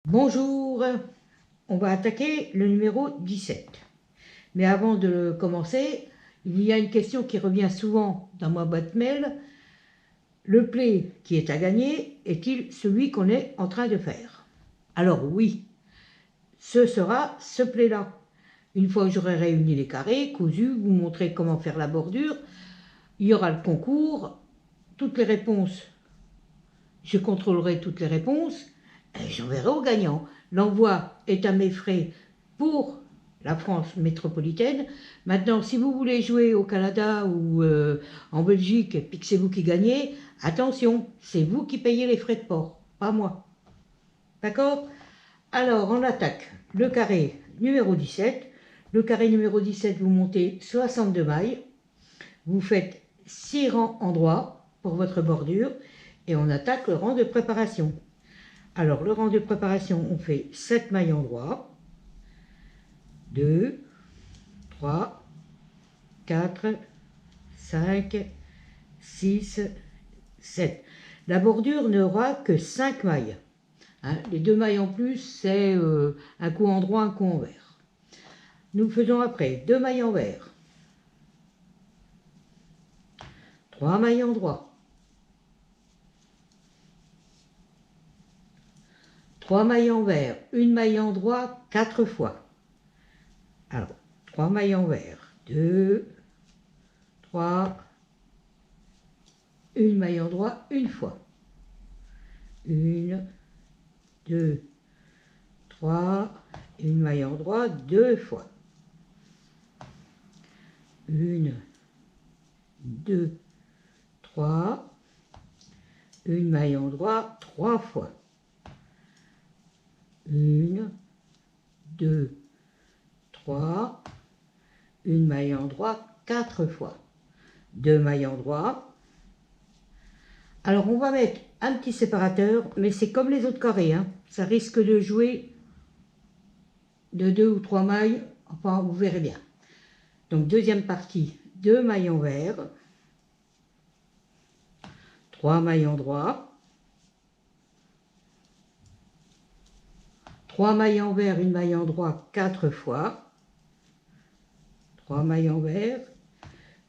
Bonjour, on va attaquer le numéro 17. Mais avant de commencer, il y a une question qui revient souvent dans ma boîte mail. Le play qui est à gagner est-il celui qu'on est en train de faire? Alors oui, ce sera ce play-là. Une fois que j'aurai réuni les carrés, cousu, vous montrer comment faire la bordure, il y aura le concours, toutes les réponses, je contrôlerai toutes les réponses, et j'enverrai au gagnant. L'envoi est à mes frais pour la France métropolitaine. Maintenant, si vous voulez jouer au Canada ou en Belgique, et puis que c'est vous qui gagnez, attention, c'est vous qui payez les frais de port, pas moi. D'accord? Alors, on attaque le carré numéro 17. Le carré numéro 17, vous montez 62 mailles. Vous faites 6 rangs en droit pour votre bordure et on attaque le rang de préparation. Alors, le rang de préparation, on fait 7 mailles en droit. 2, 3, 4, 5, 6, 7. La bordure n'aura que 5 mailles. Hein, les 2 mailles en plus, c'est un coup en droit, un coup en vert. Nous faisons après 2 mailles en vert. 3 mailles en droit. 3 mailles en vert, 1 maille en droit 4 fois. Alors, 3 mailles en vert, 2, 3, 1 maille en droit, une fois. 1, 2, 3, 1 maille en droit, 2 fois. 1, 2, 3, 1 maille en droit, 3 fois. 1, 2, 3, 1 maille en droit, 4 fois. 2 mailles en droit. Alors on va mettre un petit séparateur, mais c'est comme les autres carrés, hein. Ça risque de jouer de 2 ou 3 mailles, enfin vous verrez bien. Donc deuxième partie, 2 mailles en vert, 3 mailles en droit, 3 mailles en vert, 1 maille en droit 4 fois, 3 mailles en vert,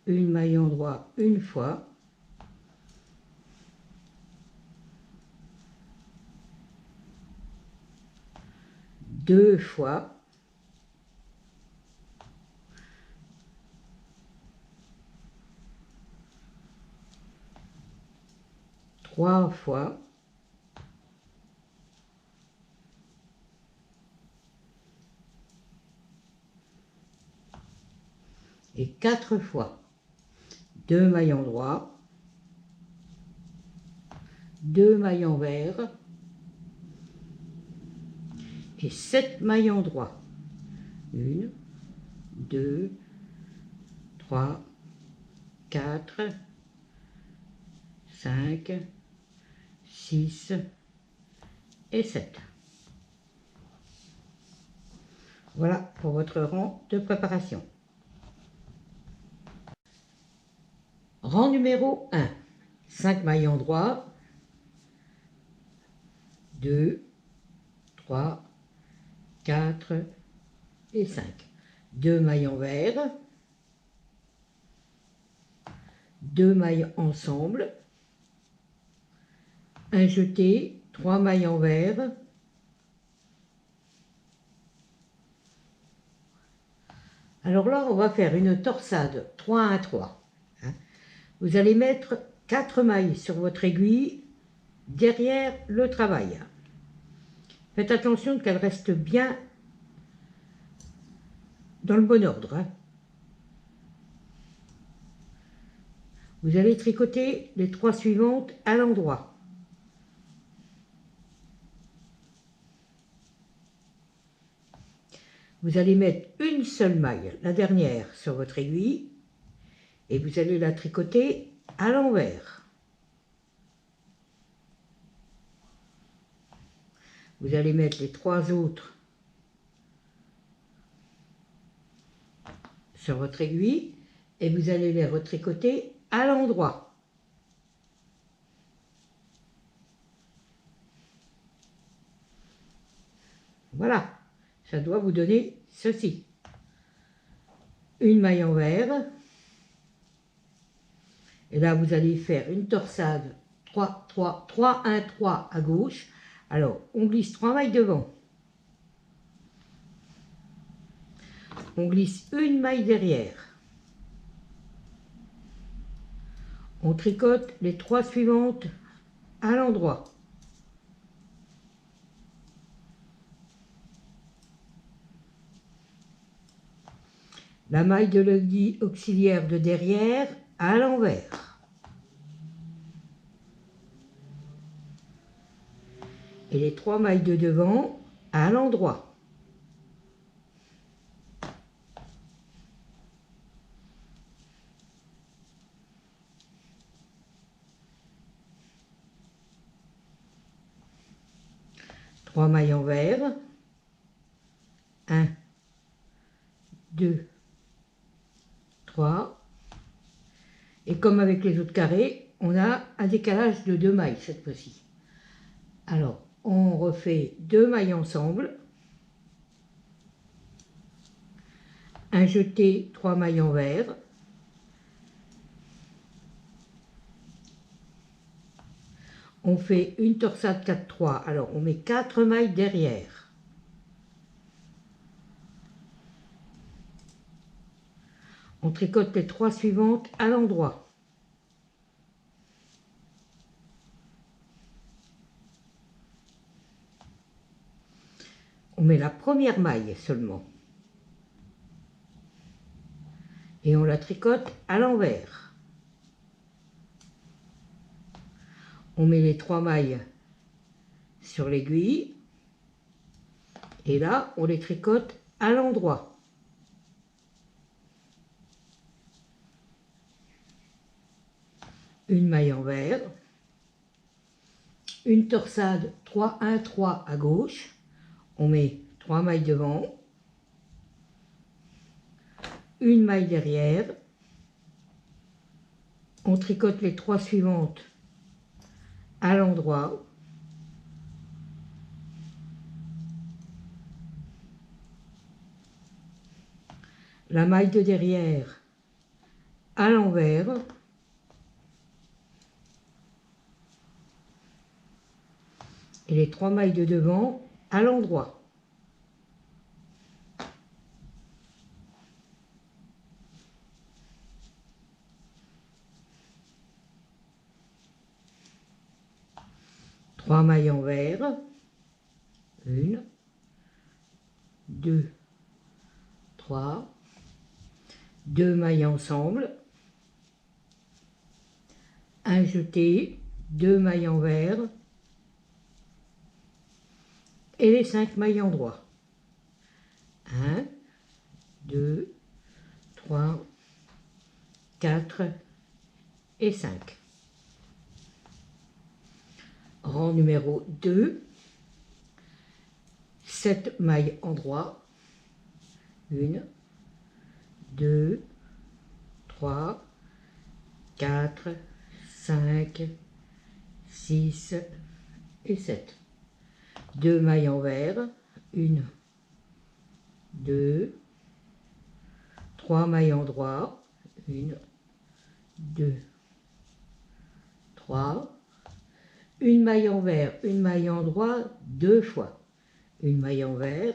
1 maille en droit une fois, 2 fois, 3 fois, 4 fois. 2 mailles en droit, 2 mailles en vert et 7 mailles en droit. 1, 2, 3, 4, 5, 6 et 7. Voilà pour votre rang de préparation. Rang numéro 1, 5 mailles en droit, 2, 3, 4 et 5. 2 mailles en vert, 2 mailles ensemble, un jeté, 3 mailles en vert, alors là on va faire une torsade 3 à 3. Vous allez mettre 4 mailles sur votre aiguille derrière le travail. Faites attention qu'elle reste bien dans le bon ordre. Vous allez tricoter les 3 suivantes à l'endroit. Vous allez mettre une seule maille, la dernière, sur votre aiguille et vous allez la tricoter à l'envers. Vous allez mettre les 3 autres sur votre aiguille et vous allez les retricoter à l'endroit. Voilà, ça doit vous donner ceci. Une maille envers. Et là, vous allez faire une torsade 3, 3, 3, 1, 3 à gauche. Alors, on glisse 3 mailles devant. On glisse une maille derrière. On tricote les 3 suivantes à l'endroit. La maille de l'aiguille auxiliaire de derrière à l'envers. Et les 3 mailles de devant à l'endroit. Trois mailles envers. 1, 2, 3. Et comme avec les autres carrés, on a un décalage de 2 mailles cette fois-ci. Alors, on refait 2 mailles ensemble. Un jeté, 3 mailles envers. On fait une torsade 4-3. Alors, on met 4 mailles derrière. On tricote les 3 suivantes à l'endroit. On met la première maille seulement. Et on la tricote à l'envers. On met les 3 mailles sur l'aiguille. Et là, on les tricote à l'endroit. Une maille envers. Une torsade 3, 1, 3 à gauche. On met 3 mailles devant. Une maille derrière. On tricote les 3 suivantes à l'endroit. La maille de derrière à l'envers. Et les 3 mailles de devant à l'endroit. Trois mailles envers. 1, 2, 3. 2 mailles ensemble. Un jeté, 2 mailles envers. Et les 5 mailles endroit. 1, 2, 3, 4 et 5. Rang numéro 2. 7 mailles endroit. 1, 2, 3, 4, 5, 6 et 7. 2 mailles envers. 1, 2, 3 mailles endroit. 1, 2, 3. Une maille envers, une maille endroit, 2 fois. Une maille envers,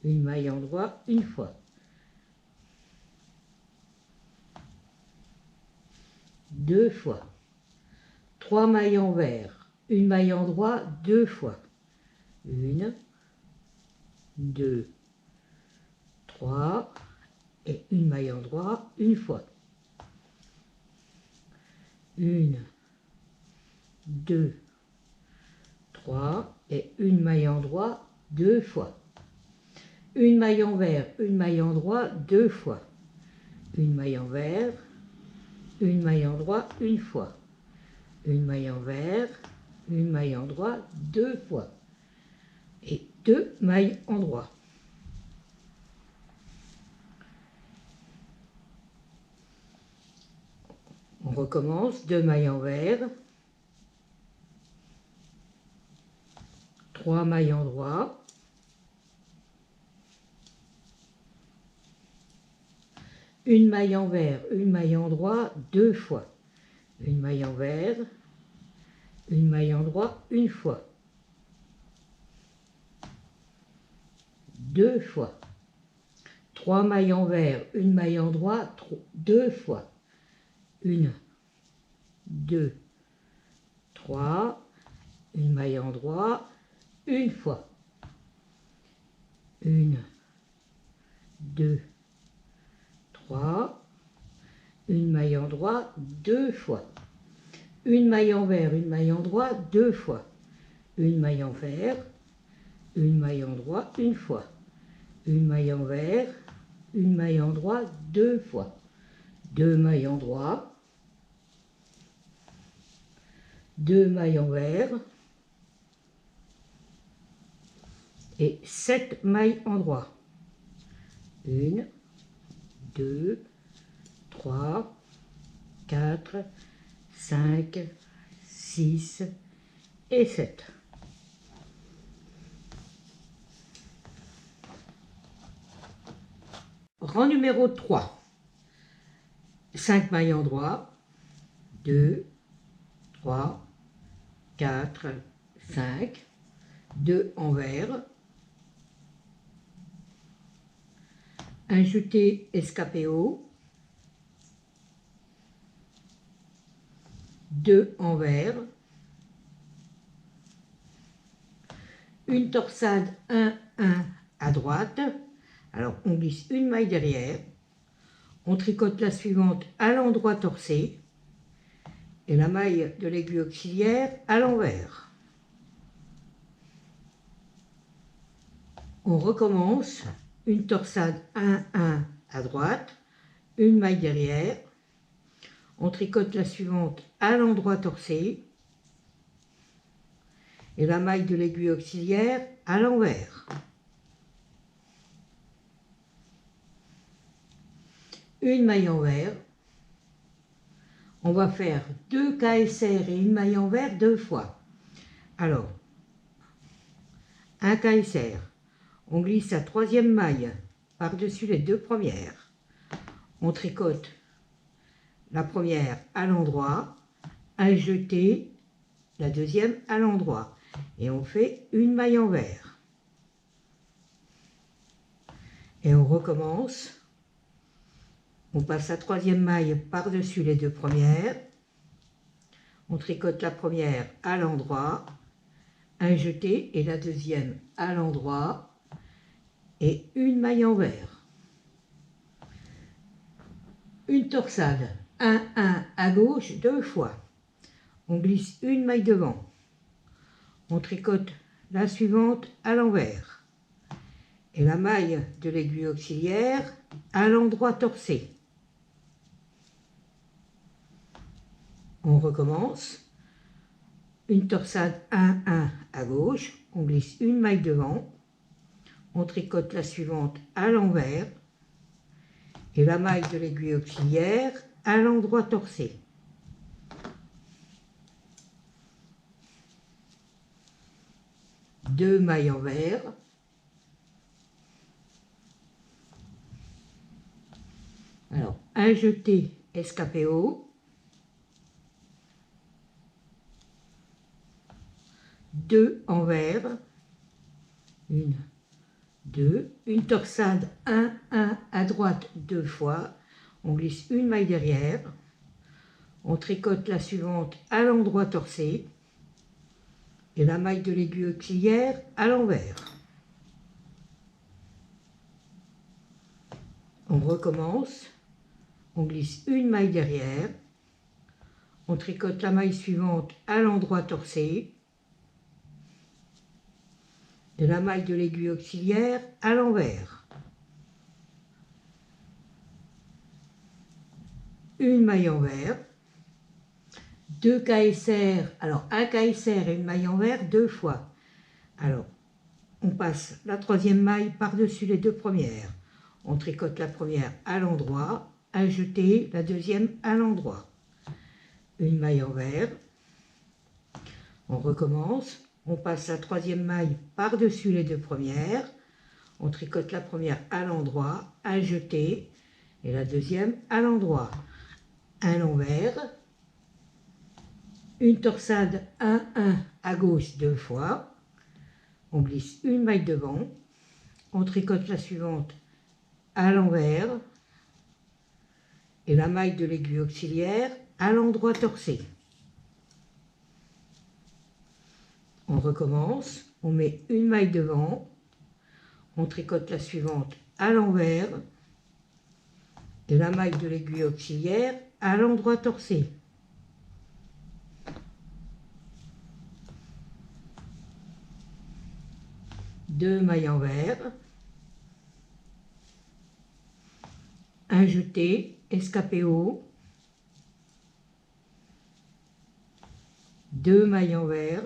une maille endroit, une fois. 2 fois. 3 mailles envers, une maille endroit, 2 fois. 1, 2, 3 et une maille endroit, une fois. 1, 2, 3 et une maille endroit, 2 fois. Une maille envers, une maille endroit, 2 fois. Une maille envers, une maille endroit, une fois. Une maille envers, une maille endroit, 2 fois. Et 2 mailles endroit. On recommence, 2 mailles envers, 3 mailles endroit, une maille envers, une maille endroit, 2 fois, une maille envers, une maille endroit, une fois, 2 fois, 3 mailles envers, une maille endroit, 2 fois, 1, 2, 3, une maille endroit, une fois, 1, 2, 3, une maille endroit, 2 fois, une maille envers, une maille endroit, 2 fois, une maille envers, une maille endroit, une fois, une maille envers, une maille endroit, 2 fois, 2 mailles endroit, 2 mailles envers et 7 mailles endroit. 1, 2, 3, 4, 5, 6 et 7. Rang numéro 3. 5 mailles endroit, 2, 3, 4, 5, 2 envers, un jeté escapé haut, 2 envers, une torsade 1, 1 à droite, alors on glisse une maille derrière, on tricote la suivante à l'endroit torsé et la maille de l'aiguille auxiliaire à l'envers. On recommence, une torsade 1, 1 à droite, une maille derrière, on tricote la suivante à l'endroit torsé et la maille de l'aiguille auxiliaire à l'envers. Une maille envers, on va faire 2 KSR et une maille envers 2 fois. Alors, un KSR, on glisse la 3e maille par-dessus les 2 premières. On tricote la première à l'endroit, un jeté, la 2e à l'endroit. Et on fait une maille envers. Et on recommence. On passe la 3e maille par-dessus les 2 premières. On tricote la première à l'endroit, un jeté et la 2e à l'endroit et une maille envers. Une torsade 1, 1 à gauche 2 fois. On glisse une maille devant. On tricote la suivante à l'envers et la maille de l'aiguille auxiliaire à l'endroit torsé. On recommence. Une torsade 1, 1 à gauche, on glisse une maille devant, on tricote la suivante à l'envers et la maille de l'aiguille auxiliaire à l'endroit torsé. Deux mailles envers, alors un jeté escapé haut, 2 envers, 1, 2, une torsade 1, 1 à droite 2 fois, on glisse une maille derrière, on tricote la suivante à l'endroit torsé et la maille de l'aiguille auxiliaire à l'envers. On recommence, on glisse une maille derrière, on tricote la maille suivante à l'endroit torsé et la maille de l'aiguille auxiliaire à l'envers. Une maille envers, 2 KSR, alors un KSR et une maille envers 2 fois. Alors, on passe la 3e maille par-dessus les 2 premières. On tricote la première à l'endroit, un jeté, la 2e à l'endroit. Une maille envers, on recommence, on passe la 3e maille par-dessus les 2 premières, on tricote la première à l'endroit, un jeté, Et la deuxième à l'endroit. Un envers, une torsade 1-1 à gauche 2 fois, on glisse une maille devant, on tricote la suivante à l'envers et la maille de l'aiguille auxiliaire à l'endroit torsé. On recommence, on met une maille devant, on tricote la suivante à l'envers et la maille de l'aiguille auxiliaire à l'endroit torsé. Deux mailles envers, un jeté, escapé haut, deux mailles envers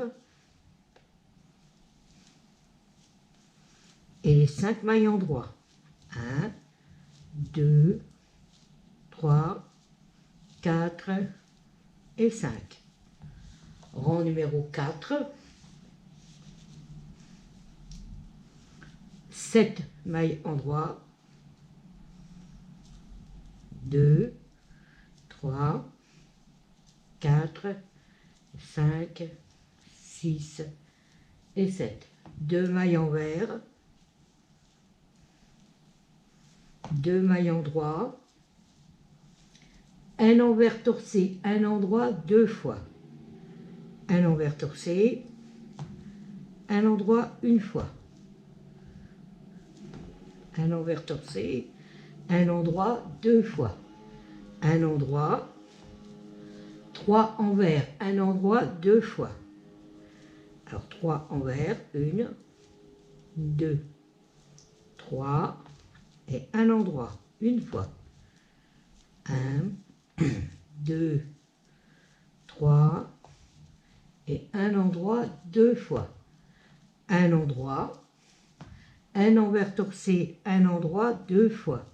et les 5 mailles en droit. 1, 2, 3, 4 et 5. Rang numéro 4. 7 mailles en droit. 2, 3, 4, 5, 6 et 7. 2 mailles envers. 2 mailles en droit. Un envers torsé, un endroit 2 fois. Un envers torsé, un endroit 1 fois. Un envers torsé, un endroit 2 fois. Un endroit, 3 envers, un endroit 2 fois. Alors 3 envers, 1, 2, 3 et un endroit, 1 fois. 1, 2, 3 et un endroit 2 fois. Un endroit, un envers torsé, un endroit 2 fois.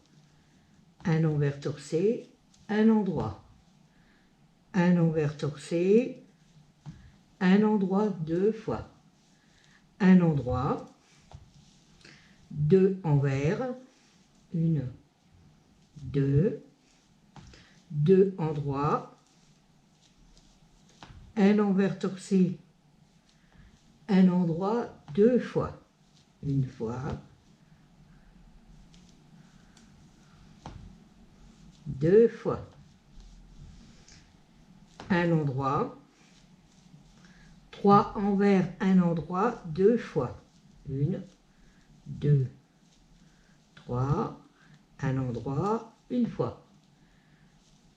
Un envers torsé, un endroit. Un envers torsé, un endroit 2 fois. Un endroit, 2 envers, 1, 2, 2 endroits, un envers torsé, un endroit 2 fois. 1 fois, 2 fois. Un endroit, 3 envers, un endroit 2 fois. 1, 2, 3, un endroit 1 fois.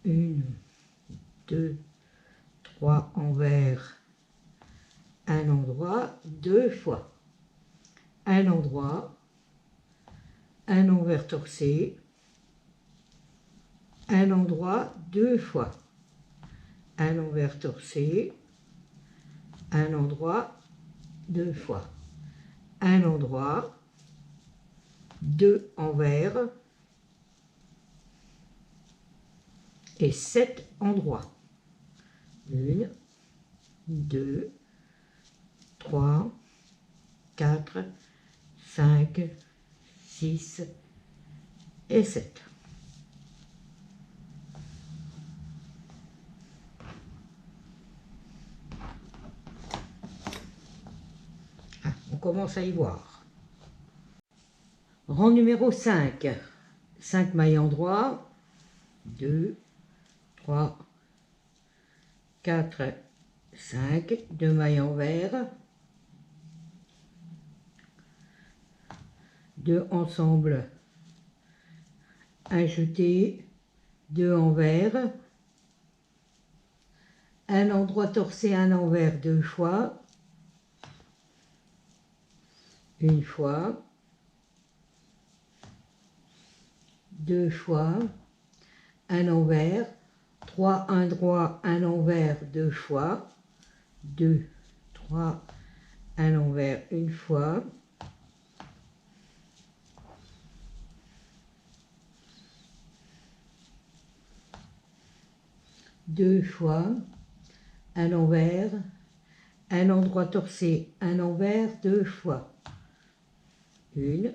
1, 2, 3 envers, un endroit 2 fois. Un endroit, un envers torsé, un endroit 2 fois. Un envers torsé, un endroit 2 fois. Un endroit, 2 envers et 7 endroits. 1, 2, 3, 4, 5, 6 et 7. On commence à y voir. Rang numéro 5. 5 mailles en droit. 2, 3, 4, 5. 2 mailles envers. 2 ensemble. Un jeté. 2 envers. Un endroit torsé, un envers 2 fois. 1 fois. 2 fois. Un envers. 3, un droit, un envers 2 fois. 2, 3, un envers 1 fois. 2 fois, un envers, un endroit torsé, un envers 2 fois. 1,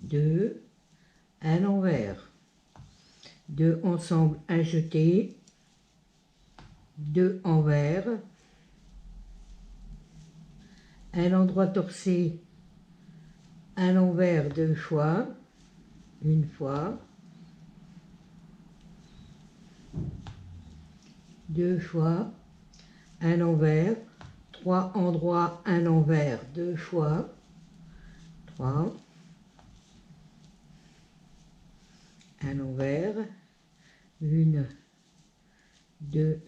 2, un envers, 2 ensemble, un jeté, 2 envers, un endroit torsé, un envers 2 fois, une fois, 2 fois, un envers, 3 endroits, un envers 2 fois, 3, un envers, 1, 2,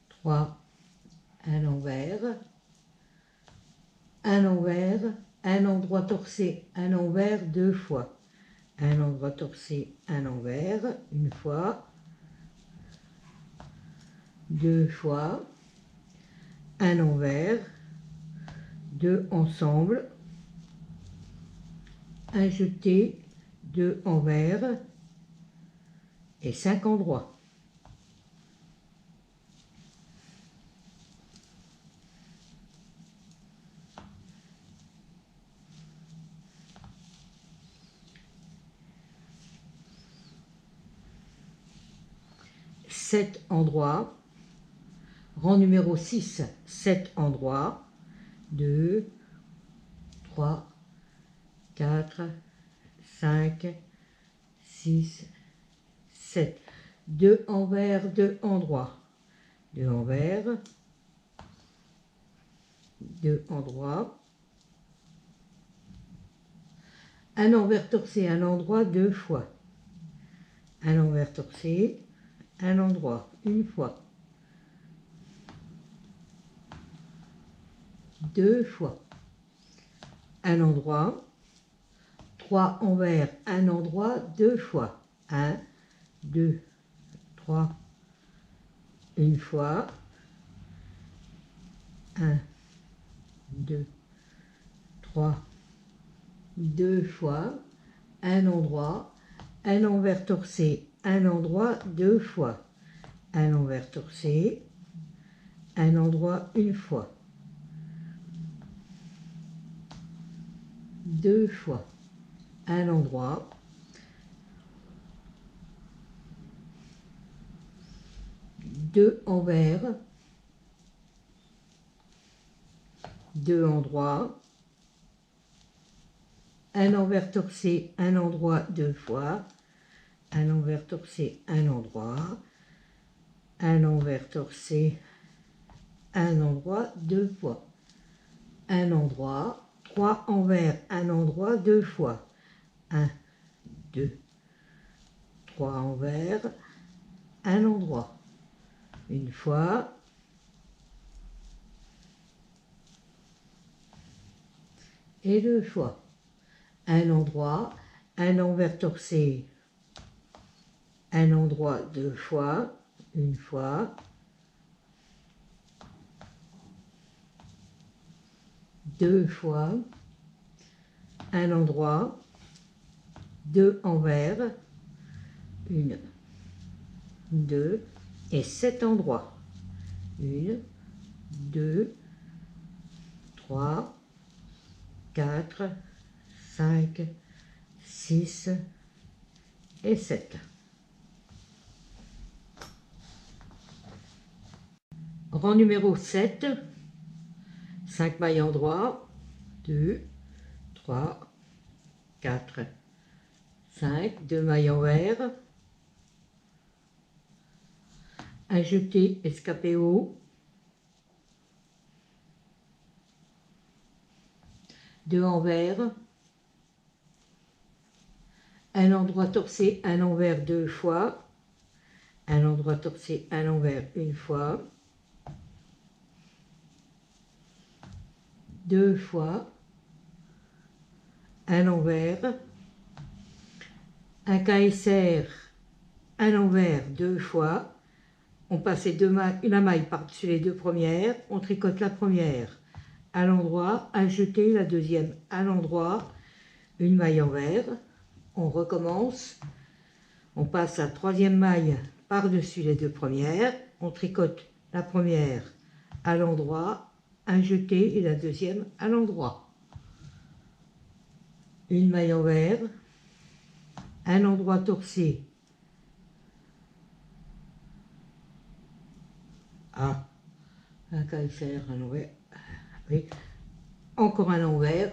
3, un envers, un endroit torsé, un envers 2 fois, un endroit torsé, un envers, une fois, 2 fois, un envers, 2 ensemble, un jeté, 2 envers et 5 endroits. Sept endroits. Rang numéro 6, 7 endroits. 2, 3, 4, 5, 6, 7. 2 envers, 2 endroits. 2 envers, 2 endroits. Un envers torsé, un endroit 2 fois. Un envers torsé, un endroit, une fois. 2 fois. Un endroit. 3 envers, un endroit 2 fois. 1, 2, 3, une fois. 1, 2, 3, 2 fois. Un endroit. Un envers torsé, un endroit 2 fois. Un envers torsé, un endroit une fois. 2 fois. Un endroit. 2 envers. 2 endroits. Un envers torsé, un endroit 2 fois. Un envers torsé, un endroit. Un envers torsé, un endroit 2 fois. Un endroit. 3 envers, un endroit 2 fois. 1, 2, 3 envers, un endroit. Une fois. Et 2 fois. Un endroit, un envers torsé, un endroit 2 fois, une fois, 2 fois, un endroit, 2 envers, 1, 2 et 7 endroits. 1, 2, 3, 4, 5, 6 et 7. Rang numéro 7, 5 mailles endroits, 2, 3, 4, 5, 2 mailles envers, un jeté escapé haut, 2 envers, un endroit torsé, un envers 2 fois, un endroit torsé, un envers une fois, 2 fois, un envers, un KSR, un envers 2 fois, on passe la maille par-dessus les 2 premières, on tricote la première à l'endroit, un jeté, la deuxième à l'endroit, une maille envers, on recommence, on passe la troisième maille par-dessus les 2 premières, on tricote la première à l'endroit, un jeté et la deuxième à l'endroit. une maille envers, un endroit torcé à un KSR, un envers, oui, encore un envers,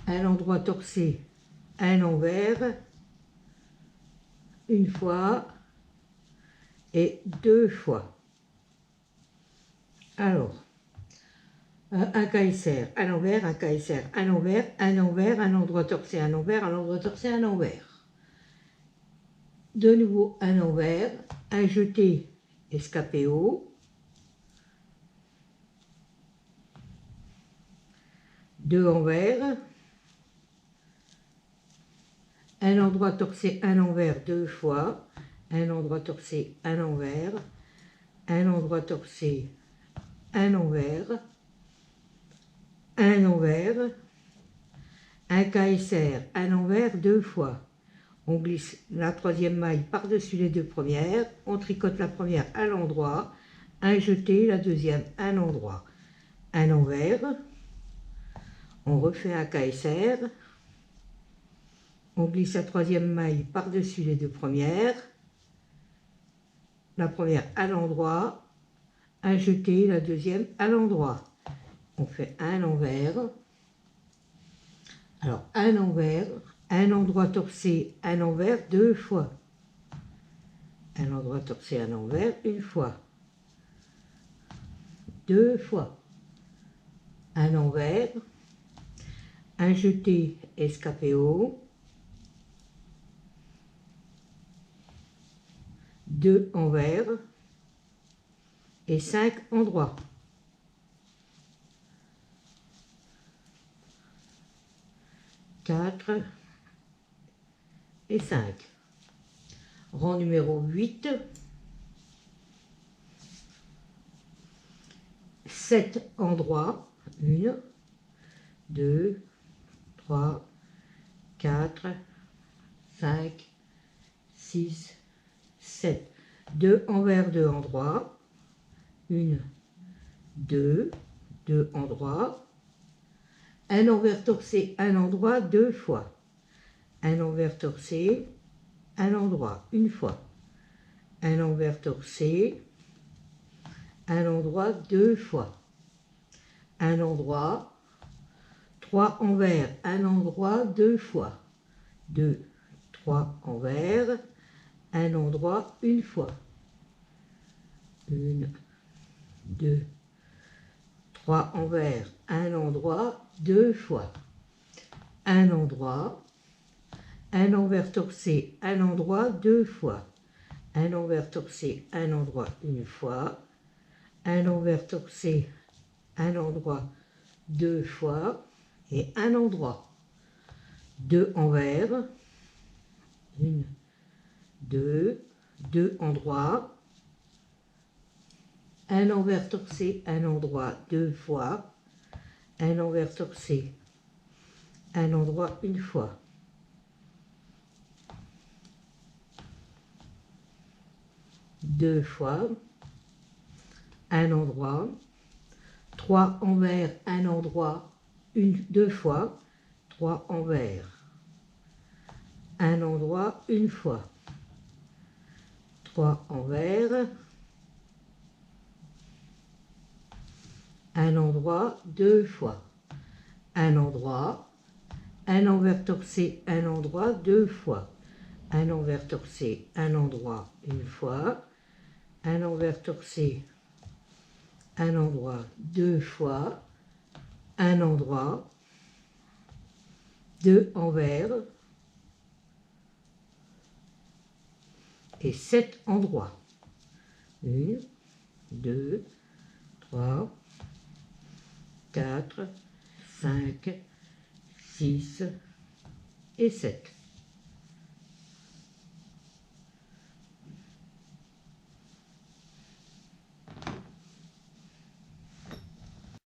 un endroit torcé, un envers, une fois et deux fois. Alors, un KSR, un envers, un KSR, un envers, un envers, un endroit torcé, un envers, un endroit torcé, un envers. De nouveau un envers, un jeté escapé haut, deux envers, un endroit torcé, un envers deux fois, un endroit torcé, un envers, un endroit torcé, un envers, un envers, un KSR, un envers deux fois. On glisse la troisième maille par-dessus les deux premières, on tricote la première à l'endroit, un jeté, la deuxième à l'endroit, un envers, on refait un KSR, on glisse la troisième maille par-dessus les deux premières, la première à l'endroit, un jeté, la deuxième à l'endroit. On fait un envers, alors un envers, un endroit torcé, un envers deux fois, un endroit torcé, un envers une fois, deux fois, un envers, un jeté escapé haut, deux envers et 5 endroits. Quatre et 5. Rang numéro 8. 7 endroits. 1, 2, 3, 4, 5, 6, 7. 2 envers, 2 endroits. 1, 2, 2 endroits. Un envers torcé, un endroit, deux fois. Un envers torcé, un endroit, une fois. Un envers torcé, un endroit, deux fois. Un endroit, 3 envers, un endroit, deux fois. 2, 3 envers, un endroit, une fois. 1, 2, 3 envers, un endroit, deux fois. Un endroit, un envers torcé, un endroit, deux fois. Un envers torcé, un endroit, une fois. Un envers torcé, un endroit, deux fois. Et un endroit. 2 envers. 1, 2, 2 endroits. Un envers torcé, un endroit, deux fois. Un envers torcé, un endroit, une fois. Deux fois. Un endroit. 3 envers, un endroit, deux fois. 3 envers. Un endroit, une fois. 3 envers. Un endroit, deux fois. Un endroit. Un envers torcé, un endroit, deux fois. Un envers torcé, un endroit, une fois. Un envers torcé, un endroit, deux fois. Un endroit. 2 envers. Et 7 endroits. 1, 2, 3, 4, 5, 6 et 7.